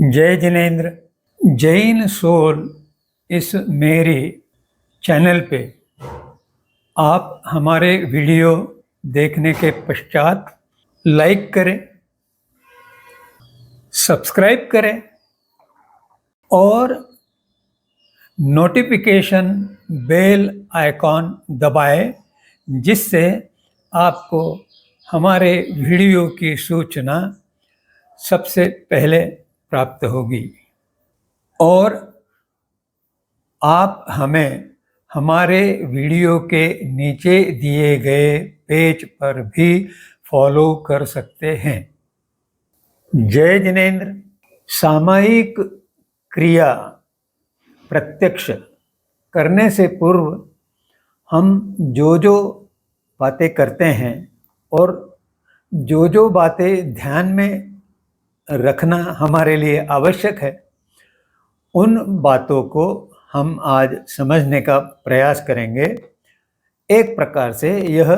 जय जिनेन्द्र। जैन सोल इस मेरी चैनल पे आप हमारे वीडियो देखने के पश्चात लाइक करें, सब्सक्राइब करें और नोटिफिकेशन बेल आइकॉन दबाएं, जिससे आपको हमारे वीडियो की सूचना सबसे पहले प्राप्त होगी। और आप हमें हमारे वीडियो के नीचे दिए गए पेज पर भी फॉलो कर सकते हैं। जय जिनेन्द्र। सामायिक क्रिया प्रत्यक्ष करने से पूर्व हम जो बातें करते हैं और जो बातें ध्यान में रखना हमारे लिए आवश्यक है, उन बातों को हम आज समझने का प्रयास करेंगे। एक प्रकार से यह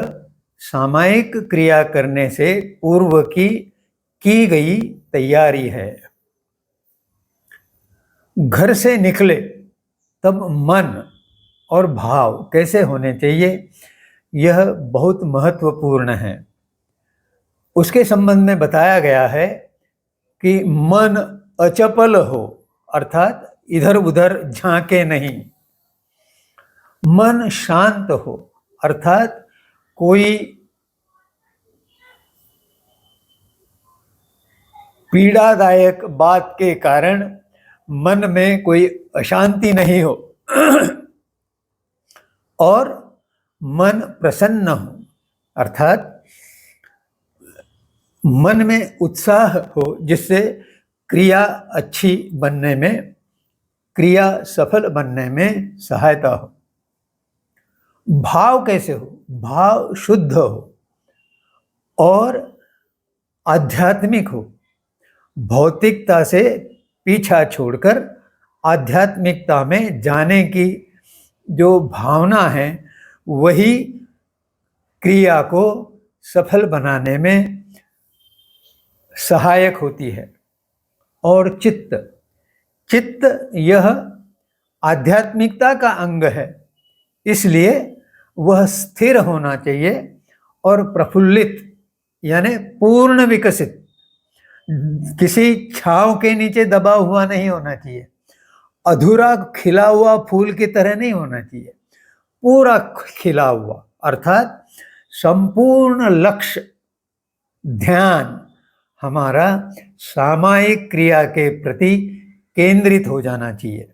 सामायिक क्रिया करने से पूर्व की गई तैयारी है। घर से निकले तब मन और भाव कैसे होने चाहिए, यह बहुत महत्वपूर्ण है। उसके संबंध में बताया गया है कि मन अचपल हो, अर्थात इधर उधर झांके नहीं। मन शांत हो, अर्थात कोई पीड़ादायक बात के कारण मन में कोई अशांति नहीं हो और मन प्रसन्न हो, अर्थात मन में उत्साह हो, जिससे क्रिया अच्छी बनने में, क्रिया सफल बनने में सहायता हो। भाव कैसे हो? भाव शुद्ध हो और आध्यात्मिक हो। भौतिकता से पीछा छोड़कर आध्यात्मिकता में जाने की जो भावना है, वही क्रिया को सफल बनाने में सहायक होती है। और चित्त यह आध्यात्मिकता का अंग है, इसलिए वह स्थिर होना चाहिए और प्रफुल्लित यानी पूर्ण विकसित, किसी छांव के नीचे दबा हुआ नहीं होना चाहिए। अधूरा खिला हुआ फूल की तरह नहीं होना चाहिए, पूरा खिला हुआ, अर्थात संपूर्ण लक्ष्य ध्यान हमारा सामायिक क्रिया के प्रति केंद्रित हो जाना चाहिए।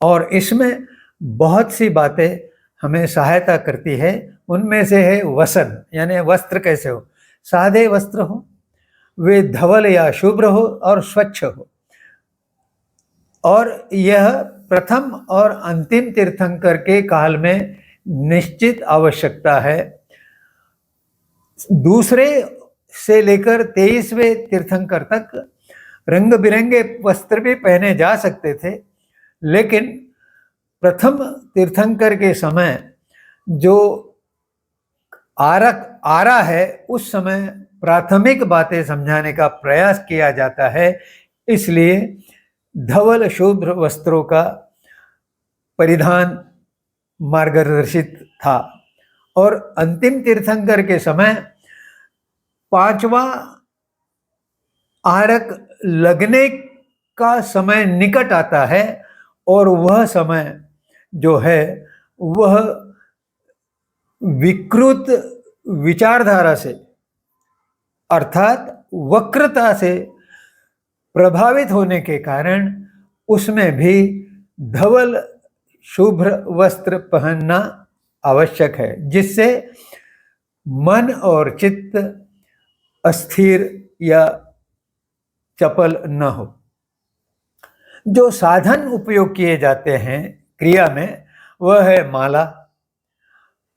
और इसमें बहुत सी बातें हमें सहायता करती है। उनमें से है वसन, यानी वस्त्र कैसे हो। सादे वस्त्र हो, वे धवल या शुभ्र हो और स्वच्छ हो। और यह प्रथम और अंतिम तीर्थंकर के काल में निश्चित आवश्यकता है। दूसरे से लेकर 23वें तीर्थंकर तक रंग बिरंगे वस्त्र भी पहने जा सकते थे, लेकिन प्रथम तीर्थंकर के समय जो आरा है, उस समय प्राथमिक बातें समझाने का प्रयास किया जाता है, इसलिए धवल शुभ्र वस्त्रों का परिधान मार्गदर्शित था। और अंतिम तीर्थंकर के समय 5वां आरक लगने का समय निकट आता है, और वह समय जो है वह विकृत विचारधारा से, अर्थात वक्रता से प्रभावित होने के कारण उसमें भी धवल शुभ्र वस्त्र पहनना आवश्यक है, जिससे मन और चित्त अस्थिर या चपल न हो। जो साधन उपयोग किए जाते हैं क्रिया में, वह है माला,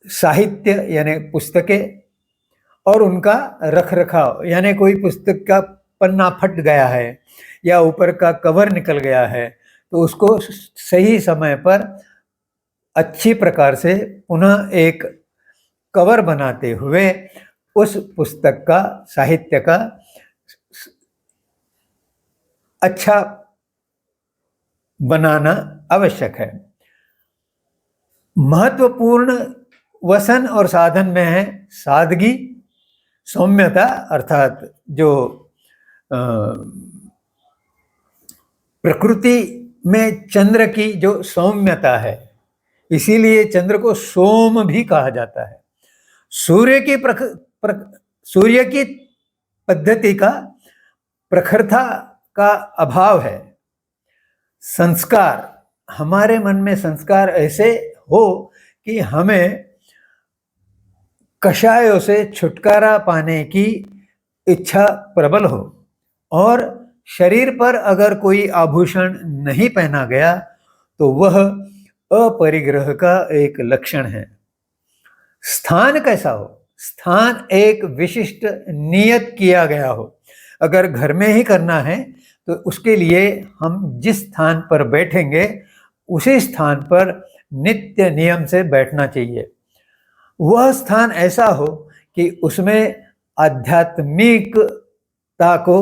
साहित्य यानी पुस्तकें, और उनका रखरखाव, यानी कोई पुस्तक का पन्ना फट गया है या ऊपर का कवर निकल गया है, तो उसको सही समय पर अच्छी प्रकार से पुनः एक कवर बनाते हुए उस पुस्तक का, साहित्य का अच्छा बनाना आवश्यक है। महत्वपूर्ण वसन और साधन में है सादगी, सौम्यता, अर्थात जो प्रकृति में चंद्र की जो सौम्यता है, इसीलिए चंद्र को सोम भी कहा जाता है। सूर्य की पद्धति का प्रखरता का अभाव है। संस्कार, हमारे मन में संस्कार ऐसे हो कि हमें कषायों से छुटकारा पाने की इच्छा प्रबल हो, और शरीर पर अगर कोई आभूषण नहीं पहना गया तो वह अपरिग्रह का एक लक्षण है। स्थान कैसा हो? स्थान एक विशिष्ट नियत किया गया हो। अगर घर में ही करना है तो उसके लिए हम जिस स्थान पर बैठेंगे उसी स्थान पर नित्य नियम से बैठना चाहिए। वह स्थान ऐसा हो कि उसमें आध्यात्मिकता को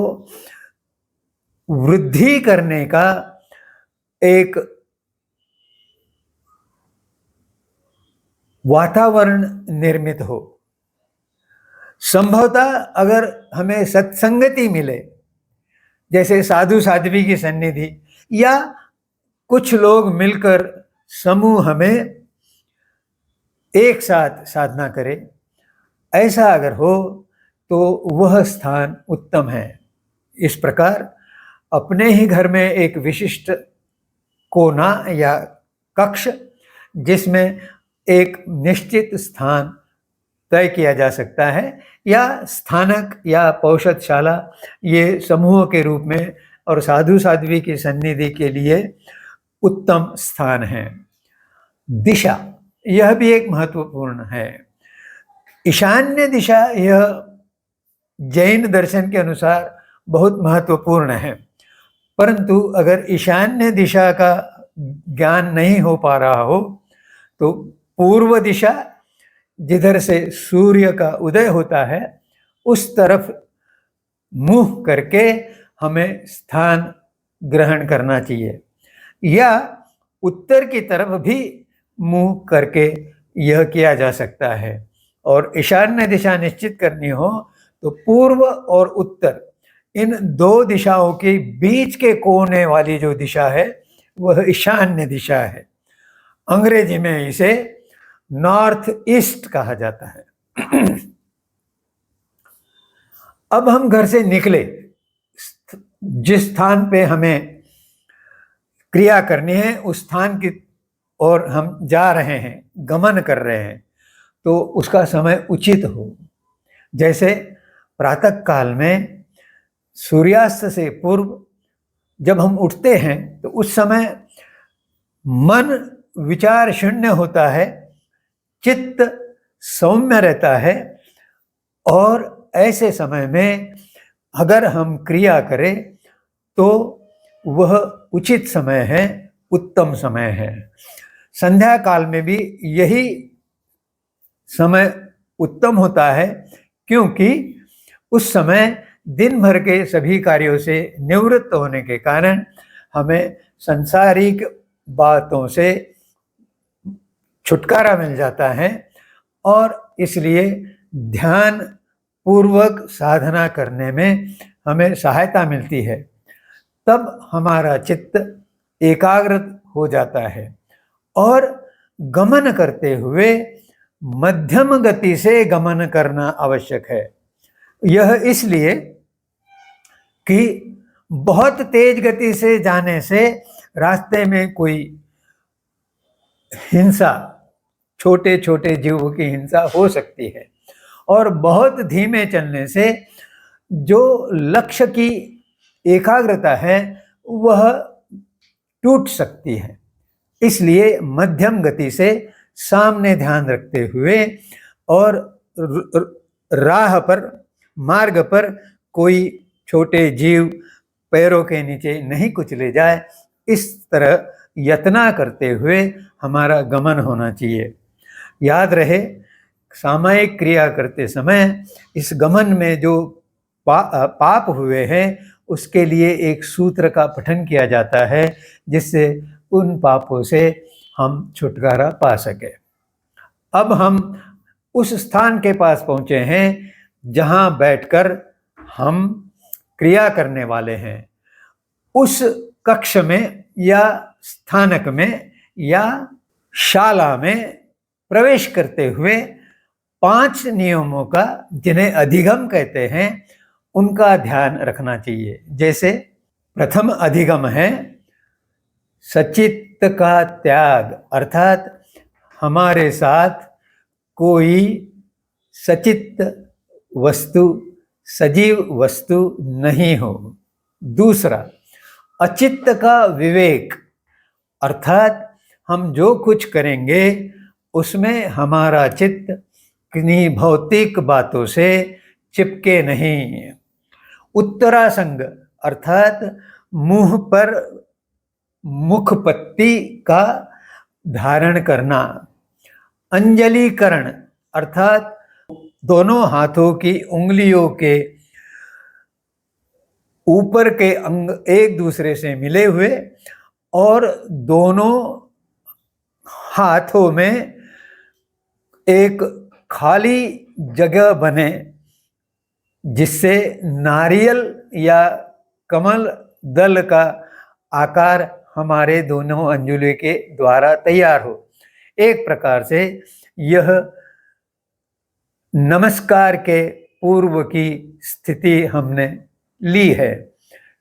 वृद्धि करने का एक वातावरण निर्मित हो। संभवतः अगर हमें सत्संगति मिले, जैसे साधु साध्वी की सन्निधि, या कुछ लोग मिलकर समूह में एक साथ साधना करें, ऐसा अगर हो तो वह स्थान उत्तम है। इस प्रकार अपने ही घर में एक विशिष्ट कोना या कक्ष, जिसमें एक निश्चित स्थान तय किया जा सकता है, या स्थानक या पौषधशाला, ये समूह के रूप में और साधु साध्वी की सन्निधि के लिए उत्तम स्थान है। दिशा, यह भी एक महत्वपूर्ण है। ईशान्य दिशा यह जैन दर्शन के अनुसार बहुत महत्वपूर्ण है, परंतु अगर ईशान्य दिशा का ज्ञान नहीं हो पा रहा हो तो पूर्व दिशा, जिधर से सूर्य का उदय होता है, उस तरफ मुंह करके हमें स्थान ग्रहण करना चाहिए, या उत्तर की तरफ भी मुंह करके यह किया जा सकता है। और ईशान्य दिशा निश्चित करनी हो तो पूर्व और उत्तर, इन दो दिशाओं के बीच के कोने वाली जो दिशा है वह ईशान्य दिशा है। अंग्रेजी में इसे नॉर्थ ईस्ट कहा जाता है। अब हम घर से निकले, जिस स्थान पे हमें क्रिया करनी है उस स्थान की ओर हम जा रहे हैं, गमन कर रहे हैं, तो उसका समय उचित हो। जैसे प्रातः काल में सूर्यास्त से पूर्व जब हम उठते हैं तो उस समय मन विचार शून्य होता है, चित्त सौम्य रहता है, और ऐसे समय में अगर हम क्रिया करें तो वह उचित समय है, उत्तम समय है। संध्या काल में भी यही समय उत्तम होता है, क्योंकि उस समय दिन भर के सभी कार्यों से निवृत्त होने के कारण हमें सांसारिक बातों से छुटकारा मिल जाता है, और इसलिए ध्यान पूर्वक साधना करने में हमें सहायता मिलती है। तब हमारा चित्त एकाग्र हो जाता है, और गमन करते हुए मध्यम गति से गमन करना आवश्यक है। यह इसलिए कि बहुत तेज गति से जाने से रास्ते में कोई हिंसा, छोटे छोटे जीवों की हिंसा हो सकती है, और बहुत धीमे चलने से जो लक्ष्य की एकाग्रता है वह टूट सकती है। इसलिए मध्यम गति से सामने ध्यान रखते हुए, और राह पर, मार्ग पर कोई छोटे जीव पैरों के नीचे नहीं कुचले जाए, इस तरह यत्न करते हुए हमारा गमन होना चाहिए। याद रहे, सामायिक क्रिया करते समय इस गमन में जो पाप हुए हैं उसके लिए एक सूत्र का पठन किया जाता है जिससे उन पापों से हम छुटकारा पा सके। अब हम उस स्थान के पास पहुंचे हैं जहां बैठकर हम क्रिया करने वाले हैं। उस कक्ष में या स्थानक में या शाला में प्रवेश करते हुए 5 नियमों का, जिन्हें अधिगम कहते हैं, उनका ध्यान रखना चाहिए। जैसे प्रथम अधिगम है सचित्त का त्याग, अर्थात हमारे साथ कोई सचित्त वस्तु, सजीव वस्तु नहीं हो। दूसरा, अचित्त का विवेक, अर्थात हम जो कुछ करेंगे उसमें हमारा चित्त किन्हीं भौतिक बातों से चिपके नहीं। उत्तरासंग, अर्थात मुंह पर मुखपत्ति का धारण करना। अंजलिकरण, अर्थात दोनों हाथों की उंगलियों के ऊपर के अंग एक दूसरे से मिले हुए और दोनों हाथों में एक खाली जगह बने जिससे नारियल या कमल दल का आकार हमारे दोनों अंजुलियों के द्वारा तैयार हो। एक प्रकार से यह नमस्कार के पूर्व की स्थिति हमने ली है,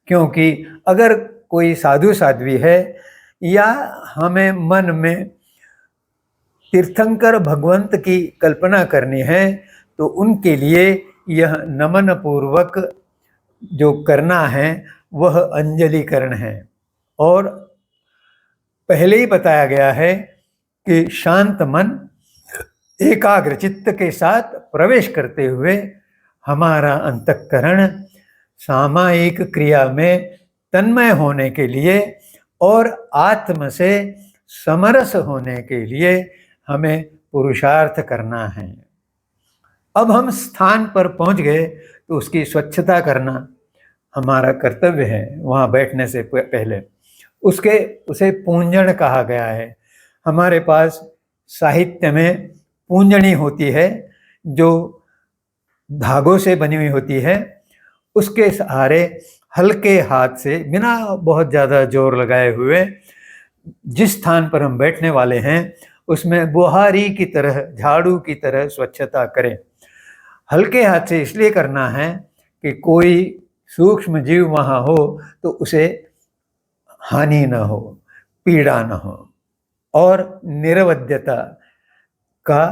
क्योंकि अगर कोई साधु साध्वी है या हमें मन में तीर्थंकर भगवंत की कल्पना करनी है तो उनके लिए यह नमन पूर्वक जो करना है वह अंजलिकरण है। और पहले ही बताया गया है कि शांत मन एकाग्र चित्त के साथ प्रवेश करते हुए हमारा अंतःकरण सामायिक क्रिया में तन्मय होने के लिए और आत्म से समरस होने के लिए हमें पुरुषार्थ करना है। अब हम स्थान पर पहुंच गए तो उसकी स्वच्छता करना हमारा कर्तव्य है। वहाँ बैठने से पहले उसे पूंजन कहा गया है। हमारे पास साहित्य में पूंजनी होती है जो धागों से बनी हुई होती है। उसके सहारे हल्के हाथ से बिना बहुत ज़्यादा जोर लगाए हुए जिस स्थान पर हम बैठने वाले हैं उसमें बुहारी की तरह, झाड़ू की तरह स्वच्छता करें। हल्के हाथ से इसलिए करना है कि कोई सूक्ष्म जीव वहाँ हो तो उसे हानि न हो, पीड़ा न हो और निरवध्यता का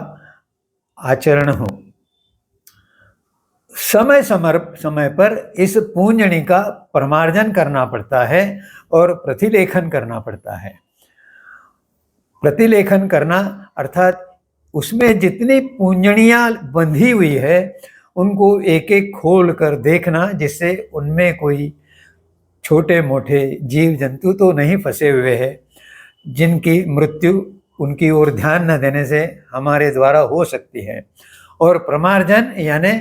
आचरण हो। समय पर इस पूंजनी का प्रमार्जन करना पड़ता है और प्रतिलेखन करना पड़ता है। प्रतिलेखन करना अर्थात उसमें जितनी पूंजनियाँ बंधी हुई है उनको एक एक खोल कर देखना, जिससे उनमें कोई छोटे मोटे जीव जंतु तो नहीं फंसे हुए हैं जिनकी मृत्यु उनकी ओर ध्यान न देने से हमारे द्वारा हो सकती है। और प्रमार्जन यानी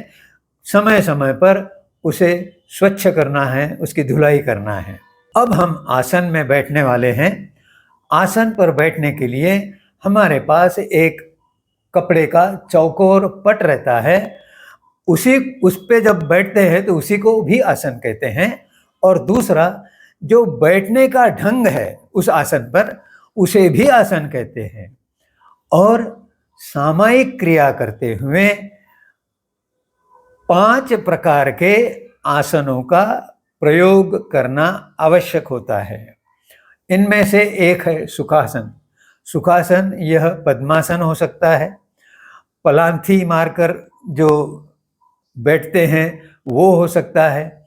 समय समय पर उसे स्वच्छ करना है, उसकी धुलाई करना है। अब हम आसन में बैठने वाले हैं। आसन पर बैठने के लिए हमारे पास एक कपड़े का चौकोर पट रहता है। उस पे जब बैठते हैं तो उसी को भी आसन कहते हैं। और दूसरा जो बैठने का ढंग है उस आसन पर, उसे भी आसन कहते हैं। और सामायिक क्रिया करते हुए 5 प्रकार के आसनों का प्रयोग करना आवश्यक होता है। इनमें से एक है सुखासन। सुखासन यह पद्मासन हो सकता है, पलांथी मारकर जो बैठते हैं वो हो सकता है,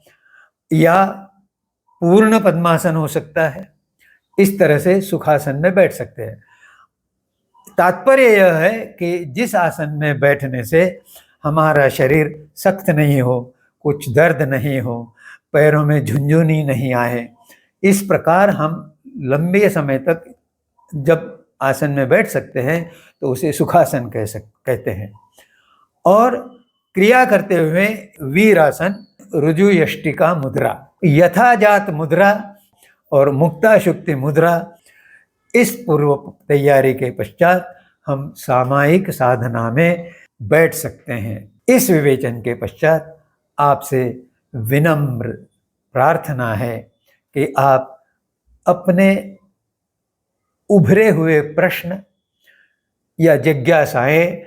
या पूर्ण पद्मासन हो सकता है। इस तरह से सुखासन में बैठ सकते हैं। तात्पर्य यह है कि जिस आसन में बैठने से हमारा शरीर सख्त नहीं हो, कुछ दर्द नहीं हो, पैरों में झुंझुनी नहीं आए, इस प्रकार हम लंबे समय तक जब आसन में बैठ सकते हैं तो उसे सुखासन कहते हैं। और क्रिया करते हुए वीरासन, ऋजुयष्टिका मुद्रा, यथाजात मुद्रा और मुक्ताशुक्ति मुद्रा। इस पूर्व तैयारी के पश्चात हम सामायिक साधना में बैठ सकते हैं। इस विवेचन के पश्चात आपसे विनम्र प्रार्थना है कि आप अपने उभरे हुए प्रश्न या जिज्ञासाएं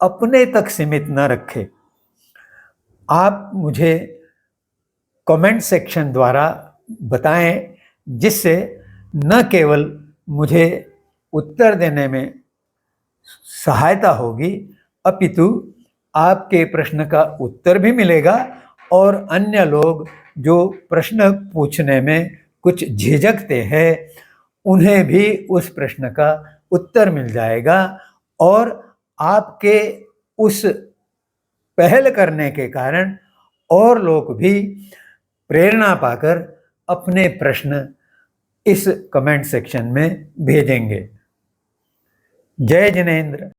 अपने तक सीमित न रखें। आप मुझे कमेंट सेक्शन द्वारा बताएं, जिससे न केवल मुझे उत्तर देने में सहायता होगी, अपितु आपके प्रश्न का उत्तर भी मिलेगा और अन्य लोग जो प्रश्न पूछने में कुछ झिझकते हैं उन्हें भी उस प्रश्न का उत्तर मिल जाएगा और आपके उस पहल करने के कारण और लोग भी प्रेरणा पाकर अपने प्रश्न इस कमेंट सेक्शन में भेजेंगे। जय जिनेंद्र।